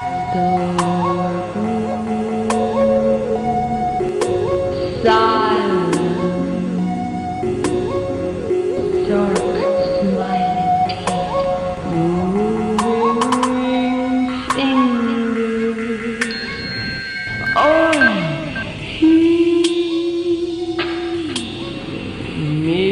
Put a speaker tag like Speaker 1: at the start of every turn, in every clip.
Speaker 1: Silent, dark, smiling teeth, moving fingers. Oh, me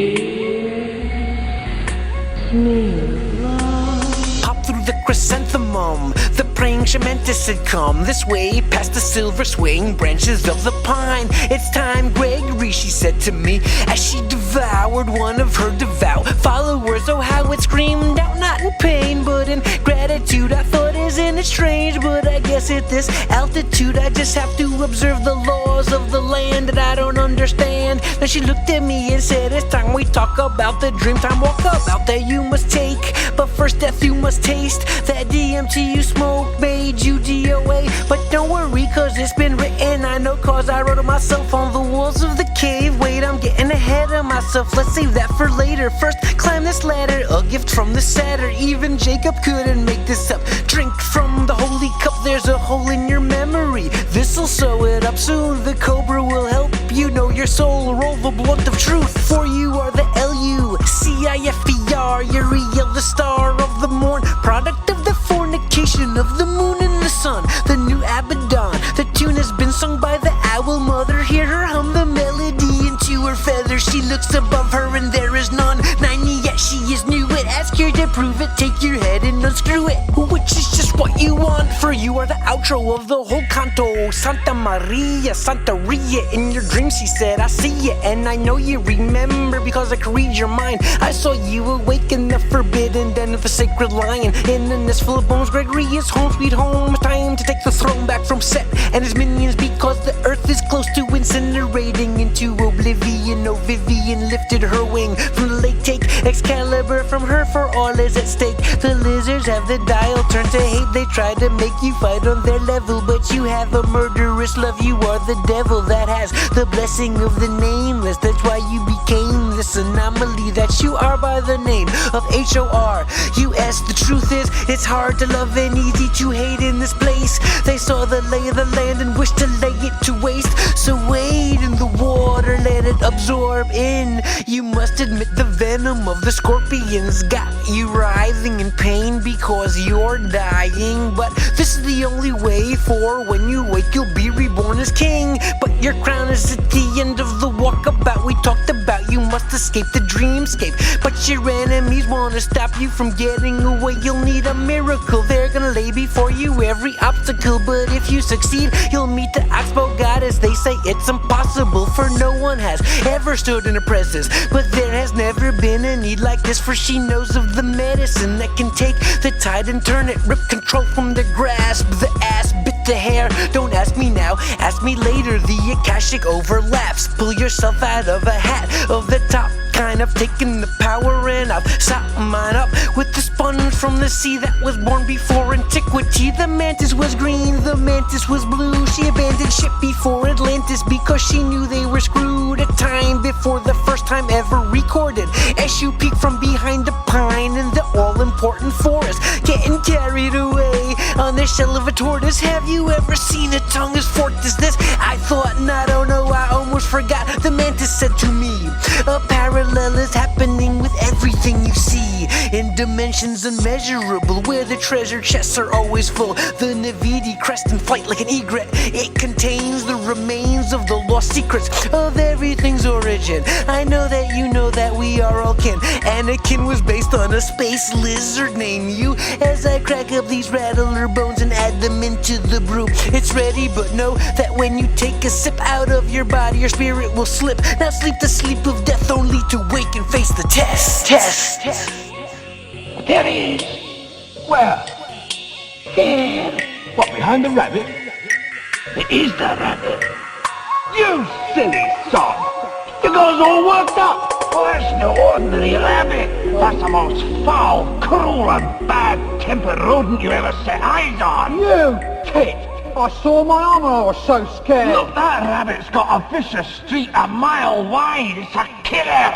Speaker 1: love.
Speaker 2: Hop through the chrysanthemum, the praying Shamantis had come this way, past the silver swaying branches of the pine. It's time, Gregree, she said to me, as she devoured one of her devout followers. Oh, how it screamed out, not in pain, but in gratitude. I thought, isn't it strange? But I guess at this altitude I just have to observe the laws of the land that I don't understand. Then she looked at me and said, it's time we talk about the dream time walk about that you must take. But first death you must taste. That DMT you smoke made you DOA. But don't worry, cause it's been written, I know, cause I wrote it myself on the walls of the cave. Wait, I'm getting ahead of myself, let's save that for later. First, climb this ladder, a gift from the satyr. Even Jacob couldn't make this up. Drink from the holy cup, there's a hole in your memory. This'll sew it up soon, the cobra will help you know your soul. Roll the blunt of truth, for you are the L-U-C-I-F-E-R. Uriel, the star of the morn, product of the fornication of the moon and the sun. The new Abaddon, the tune has been sung by the owl mother. Hear her hum the melody into her feathers. She looks above her and there is none. 90 yet she is new, it ask her to prove it. Take your head and unscrew it, which is just what you want, for you are the outro of the whole canto. Santa Maria, Santeria, in your dreams she said, I see you and I know you remember, because I can read your mind. I saw you awake in the forbidden den of the sacred lion. In a nest full of bones, Gregree is home sweet home. It's time to take the throne back from Set and his minions, because the earth is close to incinerating into oblivion. Oh, Vivian lifted her wing from the lake, take Excalibur from her, for all is at stake. The lizards have the dial turned to hate. They try to make you fight on their level, but you have a murderous love. You are the devil that has the blessing of the nameless. That's why you became this anomaly that you are, by the name of H-O-R-U-S. The truth is, it's hard to love and easy to hate in this place. They saw the lay of the land and wished to lay it to waste. So wade in the water, let it absorb in. You must admit the venom of the scorpions got you writhing in pain because you're dying. But this is the only way, for when you wake you'll be reborn as king. But your crown is at the end of the walkabout we talked about. You must escape the dreamscape, but your enemies want to stop you from getting away. You'll need a miracle, they're gonna lay before you every obstacle. But if you succeed, you'll meet the oxbow goddess. They say it's impossible, for no one has ever stood in her presence. But there has never been a need like this, for she knows of the medicine that can take the tide and turn it. Rip control from the grasp, the ass bit the hair. Don't ask me now, ask me later. The Akashic overlaps. Pull yourself out of a hat of the top kind. I've taken the power and I've sopped mine up with the sponge from the sea that was born before antiquity. The mantis was green, the mantis was blue. She abandoned ship before Atlantis because she knew they were screwed. A time before the first time ever recorded, as you peek from behind a pine in the all-important forest, getting carried away on the shell of a tortoise. Have you ever seen a tongue as forked as this? I thought, and I don't know, I almost forgot. The mantis said to me, a parallel is happening with everything you see, in dimensions unmeasurable, where the treasure chests are always full. The Navidi crest in flight like an egret, it contains the remains of the lost secrets of everything's origin. I know that you know that we are all kin. Anakin was based on a space lizard named you. As I crack up these rattler bones and add them into the brew, it's ready, but know that when you take a sip out of your body, your spirit will slip. Now sleep the sleep of death, only to wake and face the test.
Speaker 3: There he is. Where? There. What, behind the rabbit? It is the rabbit. You silly son! You got us all worked up! Well, that's no ordinary rabbit. That's the most foul, cruel and bad-tempered rodent you ever set eyes on.
Speaker 4: You tit! I saw my arm and I was so scared.
Speaker 3: Look, that rabbit's got a vicious streak a mile wide. It's a killer.